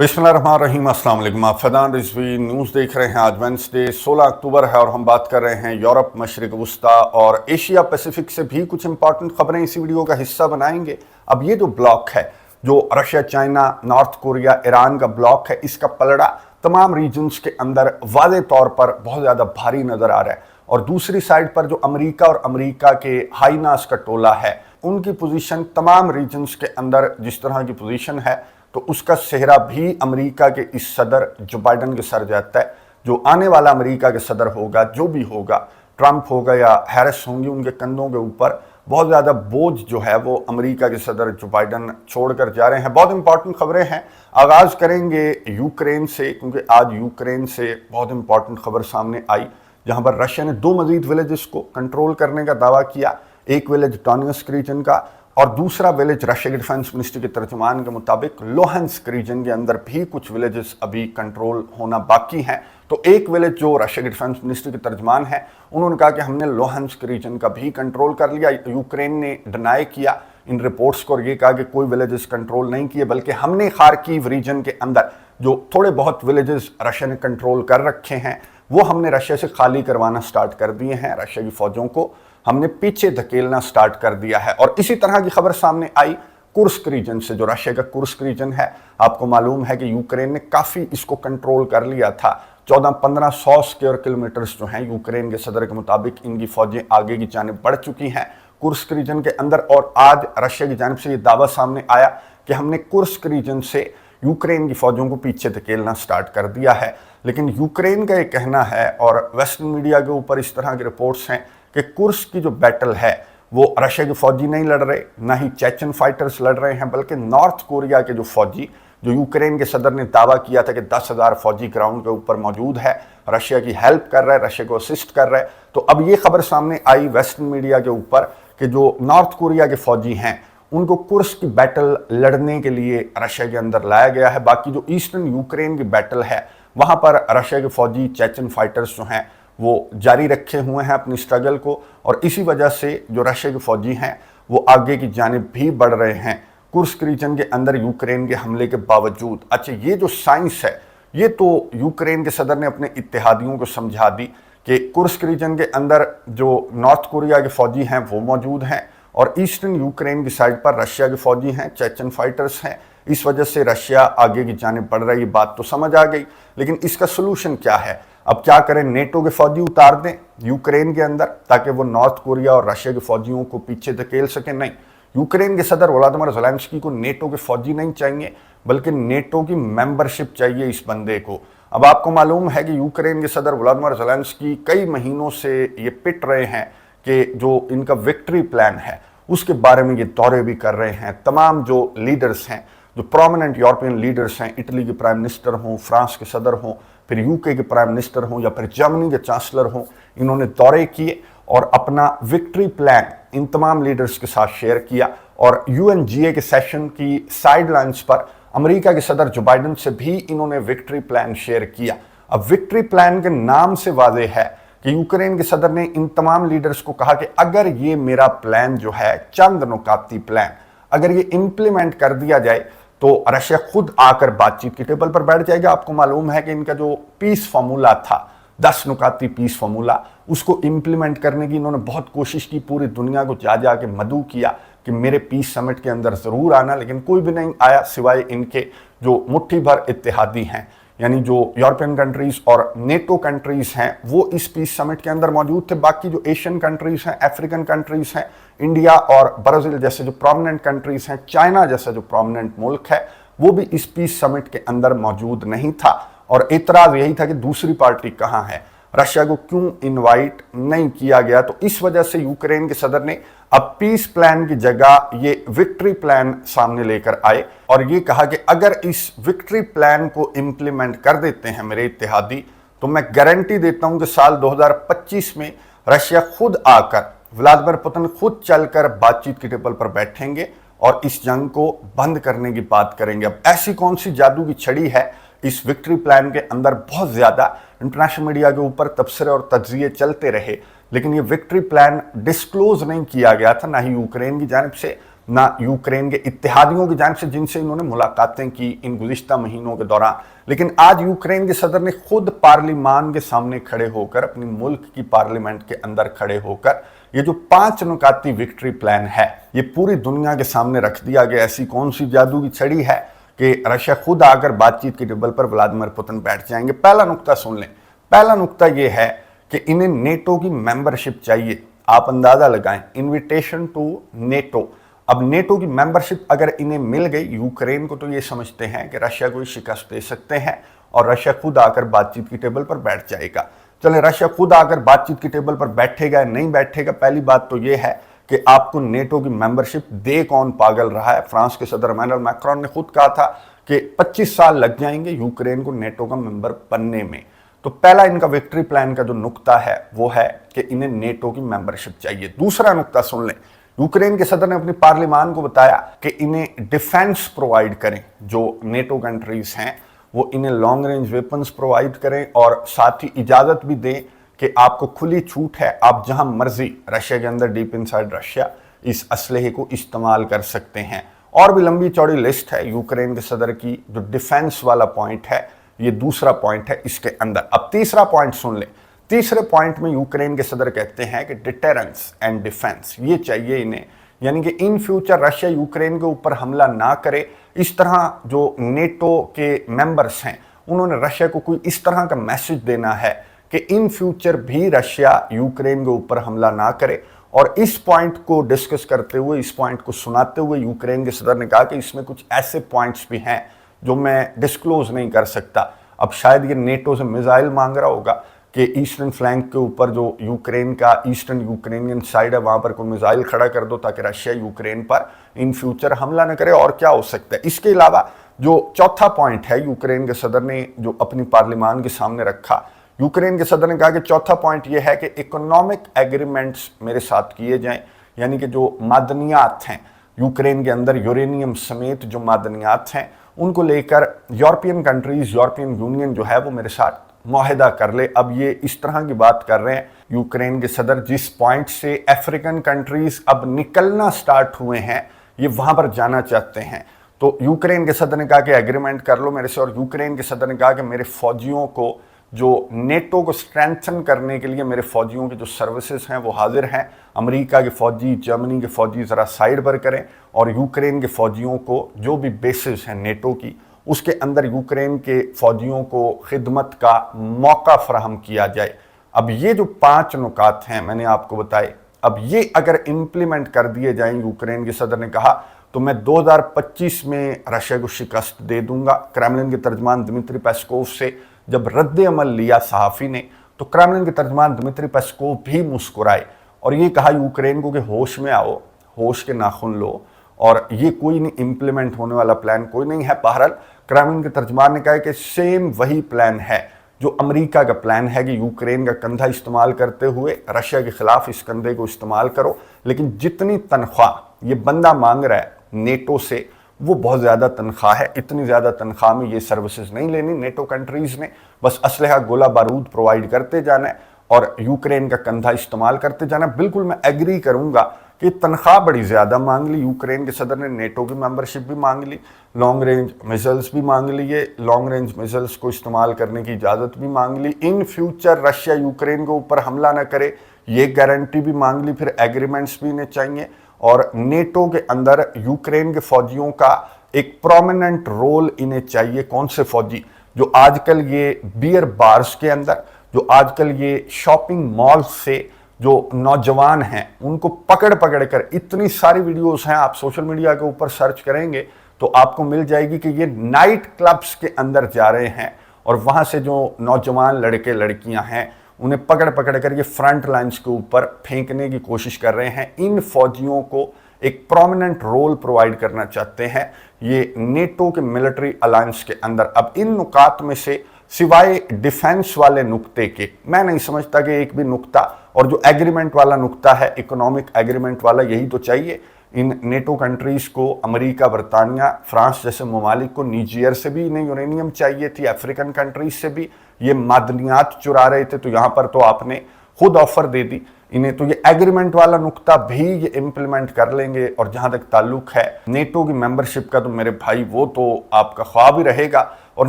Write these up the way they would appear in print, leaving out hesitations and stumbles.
बिस्मिल्लाहिर्रहमानिर्रहीम, अस्सलाम वालेकुम। आप फैज़ान रिजवी न्यूज़ देख रहे हैं। आज वेडनेसडे 16 अक्टूबर है और हम बात कर रहे हैं यूरोप, मशरिक़ वस्ता और एशिया पैसिफिक से भी कुछ इंपॉर्टेंट खबरें इसी वीडियो का हिस्सा बनाएंगे। अब ये जो ब्लॉक है, जो Russia, China, north Korea, Iran का ब्लॉक है, इसका पलड़ा तमाम रीजन्स के अंदर वाज़े तौर पर बहुत ज़्यादा भारी नज़र आ रहा है। और दूसरी साइड पर जो अमेरिका और अमेरिका के हाईनास का टोला है, उनकी पोजीशन तमाम रीजन्स के अंदर जिस तरह की पोजीशन है, तो उसका सेहरा भी अमेरिका के इस सदर जो बाइडन के सर जाता है। जो आने वाला अमेरिका के सदर होगा, जो भी होगा, ट्रंप होगा या हैरिस होंगी, उनके कंधों के ऊपर बहुत ज़्यादा बोझ जो है वो अमेरिका के सदर जो बाइडन छोड़कर जा रहे हैं। बहुत इंपॉर्टेंट खबरें हैं। आगाज़ करेंगे यूक्रेन से, क्योंकि आज यूक्रेन से बहुत इंपॉर्टेंट खबर सामने आई, जहाँ पर रशिया ने 2 मजीद विलेजेस को कंट्रोल करने का दावा किया। एक विलेज डोनेट्स्क रीजन का और दूसरा विलेज रशिया के डिफेंस मिनिस्ट्री के तर्जुमान के मुताबिक लुहांस्क रीजन के अंदर भी कुछ विलेजेस अभी कंट्रोल होना बाकी हैं। तो एक विलेज जो रशिया के डिफेंस मिनिस्ट्री के तर्जुमान है, उन्होंने कहा कि हमने लुहांस्क रीजन का भी कंट्रोल कर लिया। यूक्रेन ने डिनाई किया इन रिपोर्ट्स को और ये कहा कि कोई विलेजेस कंट्रोल नहीं किए, बल्कि हमने खार्किव रीजन के अंदर जो थोड़े बहुत विलेजेस रशिया ने कंट्रोल कर रखे हैं, वो हमने रशिया से खाली करवाना स्टार्ट कर दिए हैं। रशिया की फौजों को हमने पीछे धकेलना स्टार्ट कर दिया है। और इसी तरह की खबर सामने आई कुर्स्क रीजन से, जो रशिया का कुर्स्क रीजन है। आपको मालूम है कि यूक्रेन ने काफ़ी इसको कंट्रोल कर लिया था। 14-1500 स्क्वायर किलोमीटर्स जो हैं, यूक्रेन के सदर के मुताबिक इनकी फौजें आगे की जानिब बढ़ चुकी हैं कुर्स्क रीजन के अंदर। और आज रशिया की जानिब से ये दावा सामने आया कि हमने कुर्स्क रीजन से यूक्रेन की फौजों को पीछे धकेलना स्टार्ट कर दिया है। लेकिन यूक्रेन का ये कहना है, और वेस्टर्न मीडिया के ऊपर इस तरह की रिपोर्ट्स हैं कि कुर्स्क की जो बैटल है वो रशिया के फौजी नहीं लड़ रहे, ना ही चेचन फाइटर्स लड़ रहे हैं, बल्कि नॉर्थ कोरिया के जो फौजी, जो यूक्रेन के सदर ने दावा किया था कि 10,000 फौजी ग्राउंड के ऊपर मौजूद है, रशिया की हेल्प कर रहा है, रशिया को असिस्ट कर रहा है। तो अब ये खबर सामने आई वेस्टर्न मीडिया के ऊपर कि जो नॉर्थ कोरिया के फौजी हैं, उनको कुर्स्क की बैटल लड़ने के लिए रशिया के अंदर लाया गया है। बाकी जो ईस्टर्न यूक्रेन की बैटल है, वहाँ पर रशिया के फौजी चेचन फाइटर्स जो हैं वो जारी रखे हुए हैं अपनी स्ट्रगल को, और इसी वजह से जो रशिया के फौजी हैं वो आगे की जानिब भी बढ़ रहे हैं कुर्स्क रीजन के अंदर यूक्रेन के हमले के बावजूद। अच्छा, ये जो साइंस है, ये तो यूक्रेन के सदर ने अपने इत्तेहादियों को समझा दी कि कुर्स्क रीजन के अंदर जो नॉर्थ कोरिया के फौजी हैं वो मौजूद हैं, और ईस्टर्न यूक्रेन की साइड पर रशिया के फौजी हैं, चेचन फाइटर्स हैं। इस वजह से रशिया आगे की जानिब बढ़ रही, बात तो समझ आ गई। लेकिन इसका सोल्यूशन क्या है? अब क्या करें? नेटो के फौजी उतार दें यूक्रेन के अंदर ताकि वो नॉर्थ कोरिया और रशिया के फौजियों को पीछे धकेल सकें? नहीं, यूक्रेन के सदर व्लादिमीर ज़ेलेंस्की को नेटो के फौजी नहीं चाहिए, बल्कि नेटो की मेंबरशिप चाहिए इस बंदे को। अब आपको मालूम है कि यूक्रेन के सदर व्लादिमीर ज़ेलेंस्की कई महीनों से ये पिट रहे हैं कि जो इनका विक्ट्री प्लान है उसके बारे में ये दौरे भी कर रहे हैं। तमाम जो लीडर्स हैं, जो प्रोमिनेंट यूरोपियन लीडर्स हैं, इटली के प्राइम मिनिस्टर हों, फ्रांस के सदर हों, फिर यूके के प्राइम मिनिस्टर हों या फिर जर्मनी के चांसलर हों, इन्होंने दौरे किए और अपना विक्ट्री प्लान इन तमाम लीडर्स के साथ शेयर किया। और यूएनजीए के सेशन की साइडलाइंस पर अमेरिका के सदर जो बाइडन से भी इन्होंने विक्ट्री प्लान शेयर किया। अब विक्ट्री प्लान के नाम से वाज़ेह है कि यूक्रेन के सदर ने इन तमाम लीडर्स को कहा कि अगर ये मेरा प्लान जो है, चंद नुकाती प्लान, अगर ये इम्प्लीमेंट कर दिया जाए तो रशिया खुद आकर बातचीत की टेबल पर बैठ जाएगा। आपको मालूम है कि इनका जो पीस फार्मूला था, 10 नुकाती पीस फार्मूला, उसको इम्प्लीमेंट करने की इन्होंने बहुत कोशिश की, पूरी दुनिया को जा जा के मदऊ किया कि मेरे पीस समिट के अंदर ज़रूर आना, लेकिन कोई भी नहीं आया सिवाय इनके जो मुट्ठी भर इत्तेहादी हैं, यानी जो यूरोपियन कंट्रीज़ और नेटो कंट्रीज़ हैं, वो इस पीस समिट के अंदर मौजूद थे। बाकी जो एशियन कंट्रीज़ हैं, अफ्रीकन कंट्रीज़ हैं, इंडिया और ब्राज़ील जैसे जो प्रोमिनेंट कंट्रीज़ हैं, चाइना जैसा जो प्रोमिनेंट मुल्क है, वो भी इस पीस समिट के अंदर मौजूद नहीं था। और इतराज़ यही था कि दूसरी पार्टी कहाँ है, रशिया को क्यों इनवाइट नहीं किया गया। तो इस वजह से यूक्रेन के सदर ने अब पीस प्लान की जगह ये विक्ट्री प्लान सामने लेकर आए और ये कहा कि अगर इस विक्ट्री प्लान को इम्प्लीमेंट कर देते हैं मेरे इत्तेहादी, तो मैं गारंटी देता हूं कि साल 2025 में रशिया खुद आकर, व्लादिमीर पुतिन खुद चलकर बातचीत की टेबल पर बैठेंगे और इस जंग को बंद करने की बात करेंगे। अब ऐसी कौन सी जादू की छड़ी है इस विक्ट्री प्लान के अंदर? बहुत ज़्यादा इंटरनेशनल मीडिया के ऊपर तबसरे और तज्जिए चलते रहे, लेकिन ये विक्ट्री प्लान डिस्क्लोज नहीं किया गया था, ना ही यूक्रेन की जानिब से, ना यूक्रेन के इत्तेहादियों की जानिब से जिनसे इन्होंने मुलाकातें की इन गुज़िश्ता महीनों के दौरान। लेकिन आज यूक्रेन के सदर ने खुद पार्लिमान के सामने खड़े होकर, अपनी मुल्क की पार्लियामेंट के अंदर खड़े होकर ये जो 5 नुकाती विक्ट्री प्लान है ये पूरी दुनिया के सामने रख दिया गया। ऐसी कौन सी जादू की छड़ी है कि रशिया खुद आकर बातचीत के टेबल पर व्लादिमीर पुतिन बैठ जाएंगे। पहला नुक्ता सुन लें। पहला नुक्ता ये है कि इन्हें नेटो की मेंबरशिप चाहिए। आप अंदाजा लगाएं, इन्विटेशन टू नेटो। अब नेटो की मेंबरशिप अगर इन्हें मिल गई यूक्रेन को, तो ये समझते हैं कि रशिया को शिकस्त दे सकते हैं और रशिया खुद आकर बातचीत की टेबल पर बैठ जाएगा। चले, रशिया खुद आकर बातचीत की टेबल पर बैठेगा या नहीं बैठेगा, पहली बात तो ये है कि आपको नेटो की मेंबरशिप दे कौन पागल रहा है। फ्रांस के सदर इमैनुअल मैक्रोन ने खुद कहा था कि 25 साल लग जाएंगे यूक्रेन को नेटो का मेंबर बनने में। तो पहला इनका विक्ट्री प्लान का जो नुक्ता है वो है कि इन्हें नेटो की मेंबरशिप चाहिए। दूसरा नुक्ता सुन लें। यूक्रेन के सदर ने अपनी पार्लियामान को बताया कि इन्हें डिफेंस प्रोवाइड करें, जो नेटो कंट्रीज हैं वो इन्हें लॉन्ग रेंज वेपन्स प्रोवाइड करें और साथ ही इजाज़त भी दें कि आपको खुली छूट है, आप जहां मर्जी रशिया के अंदर, डीप इनसाइड रशिया, इस असलहे को इस्तेमाल कर सकते हैं। और भी लंबी चौड़ी लिस्ट है यूक्रेन के सदर की। जो डिफेंस वाला पॉइंट है ये दूसरा पॉइंट है इसके अंदर। अब तीसरा पॉइंट सुन ले। तीसरे पॉइंट में यूक्रेन के सदर कहते हैं कि डिटेरेंस एंड डिफेंस ये चाहिए इन्हें, यानी कि इन फ्यूचर रशिया यूक्रेन के ऊपर हमला ना करे। इस तरह जो नेटो के मेंबर्स हैं उन्होंने रशिया को कोई इस तरह का मैसेज देना है कि इन फ्यूचर भी रशिया यूक्रेन के ऊपर हमला ना करे। और इस पॉइंट को डिस्कस करते हुए, इस पॉइंट को सुनाते हुए यूक्रेन के सदर ने कहा कि इसमें कुछ ऐसे पॉइंट्स भी हैं जो मैं डिस्क्लोज नहीं कर सकता। अब शायद ये नेटो से मिसाइल मांग रहा होगा कि ईस्टर्न फ्लैंक के ऊपर जो यूक्रेन का ईस्टर्न यूक्रेनियन साइड है वहां पर कोई मिसाइल खड़ा कर दो ताकि रशिया यूक्रेन पर इन फ्यूचर हमला न करे। और क्या हो सकता है। इसके अलावा जो चौथा पॉइंट है यूक्रेन के सदर ने जो अपनी पार्लियामान के सामने रखा, यूक्रेन के सदर ने कहा कि चौथा पॉइंट यह है कि इकोनॉमिक एग्रीमेंट्स मेरे साथ किए जाएं, यानी कि जो मादनियात हैं यूक्रेन के अंदर, यूरेनियम समेत जो मादनियात हैं उनको लेकर यूरोपियन कंट्रीज, यूरोपियन यूनियन जो है वो मेरे साथ मुआहदा कर ले। अब ये इस तरह की बात कर रहे हैं यूक्रेन के सदर जिस पॉइंट से अफ्रीकन कंट्रीज अब निकलना स्टार्ट हुए हैं, ये वहां पर जाना चाहते हैं। तो यूक्रेन के सदर ने कहा कि एग्रीमेंट कर लो मेरे से। और यूक्रेन के सदर ने कहा कि मेरे फौजियों को, जो नेटो को स्ट्रेंथन करने के लिए मेरे फौजियों की जो सर्विसेज हैं वो हाजिर हैं। अमेरिका के फौजी, जर्मनी के फौजी ज़रा साइड पर करें और यूक्रेन के फौजियों को जो भी बेसिस हैं नेटो की उसके अंदर यूक्रेन के फौजियों को खिदमत का मौका फराहम किया जाए। अब ये जो 5 नुकात हैं मैंने आपको बताए, अब ये अगर इम्प्लीमेंट कर दिए जाएं, यूक्रेन के सदर ने कहा, तो मैं 2025 में रशिया को शिकस्त दे दूंगा। क्रेमलिन के तर्जमान दिमित्री पेस्कोव से जब रद्द अमल लिया सहाफ़ी ने, तो क्रेमलिन के तर्जमान दिमित्री पेस्कोव भी मुस्कुराए और ये कहा यूक्रेन को कि होश में आओ, होश के नाखून लो, और ये कोई नहीं इम्प्लीमेंट होने वाला प्लान कोई नहीं है। बहरहाल क्रेमलिन के तर्जमान ने कहा कि सेम वही प्लान है जो अमेरिका का प्लान है कि यूक्रेन का कंधा इस्तेमाल करते हुए रशिया के खिलाफ इस कंधे को इस्तेमाल करो, लेकिन जितनी तनख्वाह ये बंदा मांग रहा है नेटो से वो बहुत ज़्यादा तनख्वाह है। इतनी ज़्यादा तनख्वाह में ये सर्विसेज नहीं लेनी नेटो कंट्रीज़ ने, बस असलहा गोला बारूद प्रोवाइड करते जाना है और यूक्रेन का कंधा इस्तेमाल करते जाना। बिल्कुल मैं एग्री करूंगा कि तनख्वाह बड़ी ज़्यादा मांग ली यूक्रेन के सदर ने, नेटो की मेंबरशिप भी मांग ली, लॉन्ग रेंज मिसाइल्स भी मांग ली, ये लॉन्ग रेंज मिसाइल्स को इस्तेमाल करने की इजाज़त भी मांग ली, इन फ्यूचर रशिया यूक्रेन के ऊपर हमला न करे ये गारंटी भी मांग ली, फिर एग्रीमेंट्स भी इन्हें चाहिए। और नेटो के अंदर यूक्रेन के फौजियों का एक प्रोमिनेंट रोल इन्हें चाहिए। कौन से फौजी? जो आजकल ये बियर बार्स के अंदर, जो आजकल ये शॉपिंग मॉल्स से जो नौजवान हैं उनको पकड़ पकड़ कर, इतनी सारी वीडियोस हैं, आप सोशल मीडिया के ऊपर सर्च करेंगे तो आपको मिल जाएगी कि ये नाइट क्लब्स के अंदर जा रहे हैं और वहां से जो नौजवान लड़के लड़कियां हैं उन्हें पकड़ पकड़ कर ये फ्रंट लाइन्स के ऊपर फेंकने की कोशिश कर रहे हैं। इन फौजियों को एक प्रोमिनेंट रोल प्रोवाइड करना चाहते हैं ये नेटो के मिलिट्री अलायंस के अंदर। अब इन नुकात में से सिवाय डिफेंस वाले नुक्ते के मैं नहीं समझता कि एक भी नुक्ता, और जो एग्रीमेंट वाला नुक्ता है इकोनॉमिक एग्रीमेंट वाला, यही तो चाहिए इन नेटो कंट्रीज को। अमेरिका, बरतानिया, फ्रांस जैसे ममालिक को नीजियर से भी इन्हें यूरेनियम चाहिए थी, अफ्रीकन कंट्रीज से भी ये मादनियात चुरा रहे थे। तो यहाँ पर तो आपने खुद ऑफर दे दी इन्हें, तो ये एग्रीमेंट वाला नुक्ता भी ये इम्प्लीमेंट कर लेंगे। और जहां तक ताल्लुक है नेटो की मेंबरशिप का, तो मेरे भाई वो तो आपका ख्वाब ही रहेगा। और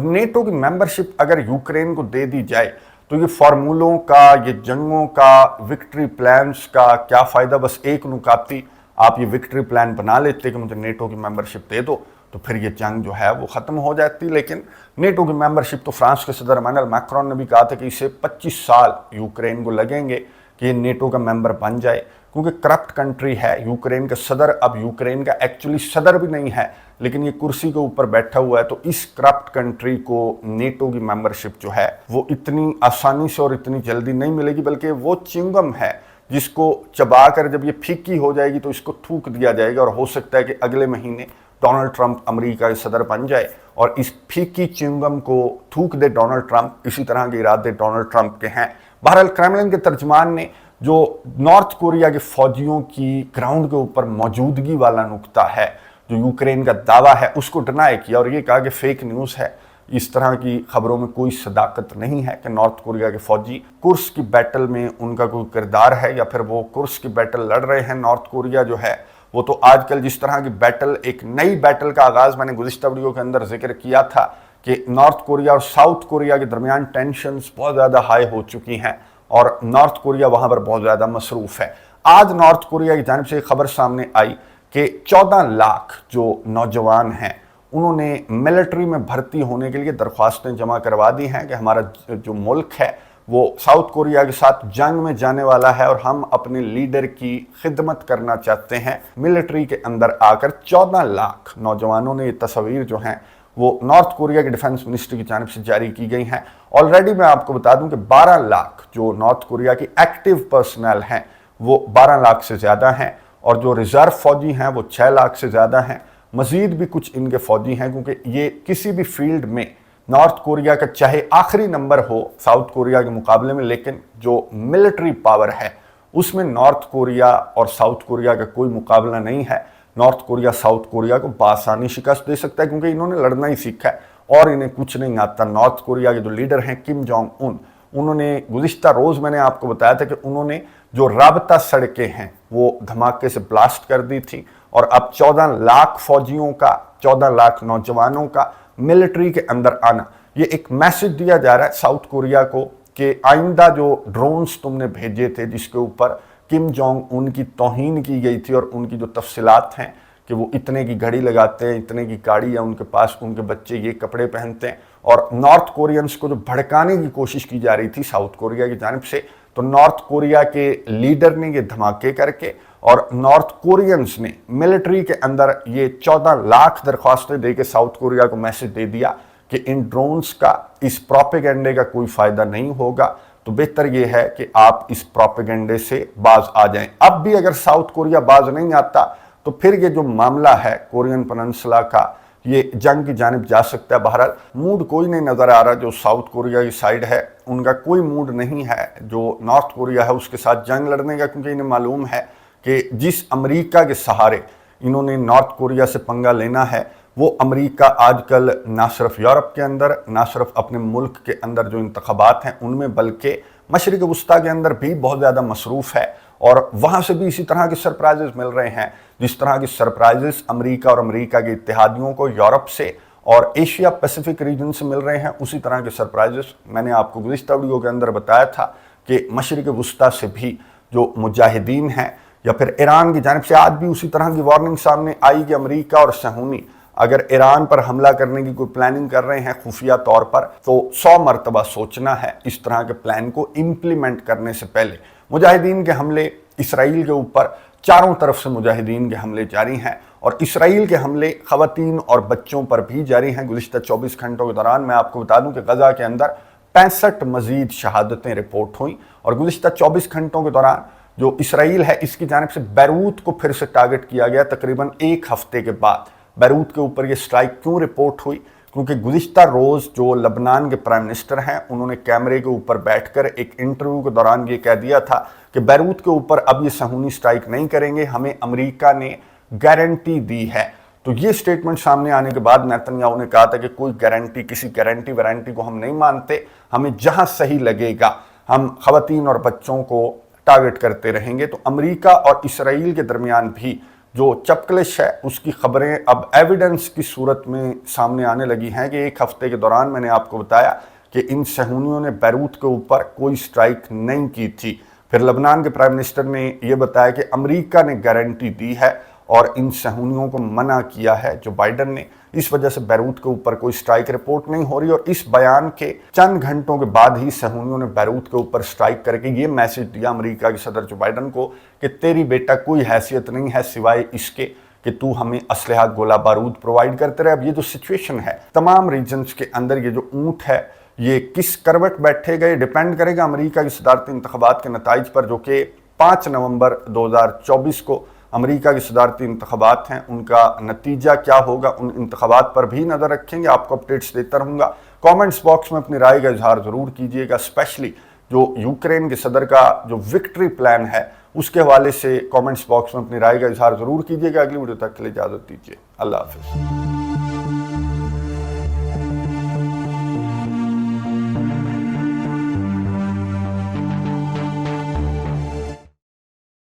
नेटो की मेंबरशिप अगर यूक्रेन को दे दी जाए तो ये फार्मूलों का, ये जंगों का, विक्ट्री प्लान्स का क्या फ़ायदा। बस एक नुकाती आप ये विक्ट्री प्लान बना लेते कि मुझे नेटो की मेंबरशिप दे दो, तो फिर ये जंग जो है वो ख़त्म हो जाती। लेकिन नेटो की मेंबरशिप, तो फ्रांस के सदर इमैनुअल मैक्रोन ने भी कहा था कि इसे 25 साल यूक्रेन को लगेंगे कि ये नेटो का मेंबर बन जाए, क्योंकि करप्ट कंट्री है यूक्रेन का सदर। अब यूक्रेन का एक्चुअली सदर भी नहीं है, लेकिन ये कुर्सी के ऊपर बैठा हुआ है। तो इस करप्ट कंट्री को नेटो की मेंबरशिप जो है वो इतनी आसानी से और इतनी जल्दी नहीं मिलेगी, बल्कि वो चिंगम है जिसको चबा कर जब ये फीकी हो जाएगी तो इसको थूक दिया जाएगा। और हो सकता है कि अगले महीने डोनाल्ड ट्रंप अमेरिका के सदर बन जाए और इस फीकी चिंगम को थूक दे डोनाल्ड ट्रंप। इसी तरह के इरादे डोनाल्ड ट्रंप के हैं। बहरहाल क्रेमलिन के तर्जमान ने जो नॉर्थ कोरिया के फौजियों की ग्राउंड के ऊपर मौजूदगी वाला नुक्ता है, जो यूक्रेन का दावा है, उसको डिनाई किया और ये कहा कि फेक न्यूज़ है। इस तरह की खबरों में कोई सदाकत नहीं है कि नॉर्थ कोरिया के फौजी कुर्स की बैटल में उनका कोई किरदार है या फिर वो कुर्स की बैटल लड़ रहे हैं। नॉर्थ कोरिया जो है वो तो आजकल जिस तरह की बैटल, एक नई बैटल का आगाज़ मैंने गुज़िश्ता वीडियो के अंदर जिक्र किया था कि नॉर्थ कोरिया और साउथ कोरिया के दरमियान टेंशन्स बहुत ज़्यादा हाई हो चुकी हैं और नॉर्थ कोरिया वहाँ पर बहुत ज़्यादा मसरूफ़ है। आज नॉर्थ कोरिया की जानिब से एक खबर सामने आई कि 14 लाख जो नौजवान हैं उन्होंने मिलिट्री में भर्ती होने के लिए दरख्वास्तें जमा करवा दी हैं कि हमारा जो मुल्क है वो साउथ कोरिया के साथ जंग में जाने वाला है और हम अपने लीडर की खिदमत करना चाहते हैं। मिलिट्री के अंदर आकर 14 लाख नौजवानों ने ये तस्वीर जो हैं वो नॉर्थ कोरिया के डिफेंस मिनिस्ट्री की जानिब से जारी की गई हैं। ऑलरेडी मैं आपको बता दूं कि 12 लाख जो नॉर्थ कोरिया की एक्टिव पर्सनल हैं वो 12 लाख से ज़्यादा हैं और जो रिजर्व फौजी हैं वो 6 लाख से ज़्यादा हैं। मज़ीद भी कुछ इनके फौजी हैं, क्योंकि ये किसी भी फील्ड में नॉर्थ कोरिया का चाहे आखिरी नंबर हो साउथ कोरिया के मुकाबले में, लेकिन जो मिलिट्री पावर है उसमें नॉर्थ कोरिया और साउथ कोरिया का कोई मुकाबला नहीं है। नॉर्थ कोरिया साउथ कोरिया को बासानी शिकस्त दे सकता है, क्योंकि इन्होंने लड़ना ही सीखा है और इन्हें कुछ नहीं आता। नॉर्थ कोरिया के जो लीडर हैं किम जोंग उन, उन्होंने गुज़िश्ता रोज़ मैंने आपको बताया था कि उन्होंने जो राबता सड़कें हैं वो धमाके से ब्लास्ट कर दी थी और अब 14 लाख फौजियों का, 14 लाख नौजवानों का मिलिट्री के अंदर आना, ये एक मैसेज दिया जा रहा है साउथ कोरिया को कि आइंदा जो ड्रोन्स तुमने भेजे थे जिसके ऊपर किम जोंग उन की तौहीन की गई थी और उनकी जो तफसीलात हैं कि वो इतने की घड़ी लगाते हैं, इतने की गाड़ी है उनके पास, उनके बच्चे ये कपड़े पहनते हैं, और नॉर्थ कोरियंस को जो भड़काने की कोशिश की जा रही थी साउथ कोरिया की जानिब से, तो नॉर्थ कोरिया के लीडर ने ये धमाके करके और नॉर्थ कोरियंस ने मिलिट्री के अंदर ये 14 लाख दरख्वास्तें दे के साउथ कोरिया को मैसेज दे दिया कि इन ड्रोन्स का, इस प्रोपेगेंडे का कोई फ़ायदा नहीं होगा, तो बेहतर ये है कि आप इस प्रोपेगेंडे से बाज आ जाएं। अब भी अगर साउथ कोरिया बाज नहीं आता तो फिर ये जो मामला है कोरियन पेनिनसुला का, ये जंग की जानिब जा सकता है। बहरहाल मूड कोई नहीं नज़र आ रहा जो साउथ कोरिया की साइड है, उनका कोई मूड नहीं है जो नॉर्थ कोरिया है उसके साथ जंग लड़ने का, क्योंकि इन्हें मालूम है कि जिस अमेरिका के सहारे इन्होंने नॉर्थ कोरिया से पंगा लेना है, वो अमेरिका आजकल ना सिर्फ यूरोप के अंदर, ना सिर्फ अपने मुल्क के अंदर जो इंतखाबात हैं उनमें, बल्कि मशरिक़ वस्ता के अंदर भी बहुत ज़्यादा मसरूफ़ है और वहाँ से भी इसी तरह के सरप्राइजेस मिल रहे हैं जिस तरह के सरप्राइजेस अमेरिका और अमेरिका के इत्तेहादियों को यूरोप से और एशिया पैसिफिक रीजन से मिल रहे हैं। उसी तरह के सरप्राइजेस मैंने आपको गुज़िश्ता वीडियो के अंदर बताया था कि मशरिक़ वस्ता से भी जो मुजाहिदीन हैं या फिर ईरान की जानिब से आज भी उसी तरह की वार्निंग सामने आई कि अमेरिका और सहूनी अगर ईरान पर हमला करने की कोई प्लानिंग कर रहे हैं खुफिया तौर पर, तो 100 मरतबा सोचना है इस तरह के प्लान को इम्प्लीमेंट करने से पहले। मुजाहिदीन के हमले इसराइल के ऊपर, चारों तरफ से मुजाहिदीन के हमले जारी हैं और इसराइल के हमले ख़वातीन और बच्चों पर भी जारी हैं। गुज़िश्ता 24 घंटों के दौरान मैं आपको बता दूं कि गज़ा के अंदर 65 मज़ीद शहादतें रिपोर्ट हुई और गुज़िश्ता 24 घंटों के दौरान जो इसराइल है इसकी जानिब से बैरूत को फिर से टारगेट किया गया। तकरीबन एक हफ्ते के बाद बैरूत के ऊपर ये स्ट्राइक क्यों रिपोर्ट हुई? क्योंकि गुज़िश्ता रोज़ जो लबनान के प्राइम मिनिस्टर हैं उन्होंने कैमरे के ऊपर बैठकर एक इंटरव्यू के दौरान ये कह दिया था कि बैरूत के ऊपर अब ये सहूनी स्ट्राइक नहीं करेंगे, हमें अमेरिका ने गारंटी दी है। तो ये स्टेटमेंट सामने आने के बाद नेतन्याहू ने कहा था कि कोई गारंटी, किसी गारंटी वारंटी को हम नहीं मानते, हमें जहां सही लगेगा ہم خواتین اور بچوں کو ٹارگٹ کرتے رہیں گے۔ تو امریکہ اور اسرائیل کے درمیان بھی جو چپکلش ہے اس کی خبریں اب ایویڈنس کی صورت میں سامنے آنے لگی ہیں کہ ایک ہفتے کے دوران میں نے آپ کو بتایا کہ ان صہیونیوں نے بیروت کے اوپر کوئی سٹرائک نہیں کی تھی۔ پھر لبنان کے پرائم منسٹر نے یہ بتایا کہ امریکہ نے گارنٹی دی ہے اور ان صہیونیوں کو منع کیا ہے جو بائیڈن نے، اس وجہ سے بیروت کے اوپر کوئی سٹرائک رپورٹ نہیں ہو رہی۔ اور اس بیان کے چند گھنٹوں کے بعد ہی صہیونیوں نے بیروت کے اوپر سٹرائک کر کے یہ میسج دیا امریکہ کے صدر جو بائیڈن کو کہ تیری بیٹا کوئی حیثیت نہیں ہے سوائے اس کے کہ تو ہمیں اسلحہ گولہ بارود پرووائڈ کرتے رہے۔ اب یہ جو سچویشن ہے تمام ریجنز کے اندر، یہ جو اونٹ ہے یہ کس کروٹ بیٹھے گئے ڈیپینڈ کرے گا امریکہ کی صدارتی انتخابات کے نتائج پر، جو کہ 5 نومبر 2024 کو امریکہ کی صدارتی انتخابات ہیں۔ ان کا نتیجہ کیا ہوگا، ان انتخابات پر بھی نظر رکھیں گے، آپ کو اپڈیٹس دیتا رہوں گا۔ کامنٹس باکس میں اپنی رائے کا اظہار ضرور کیجئے گا، اسپیشلی جو یوکرین کے صدر کا جو وکٹری پلان ہے اس کے حوالے سے کامنٹس باکس میں اپنی رائے کا اظہار ضرور کیجئے گا۔ اگلی ویڈیو تک کے لیے اجازت دیجیے، اللہ حافظ۔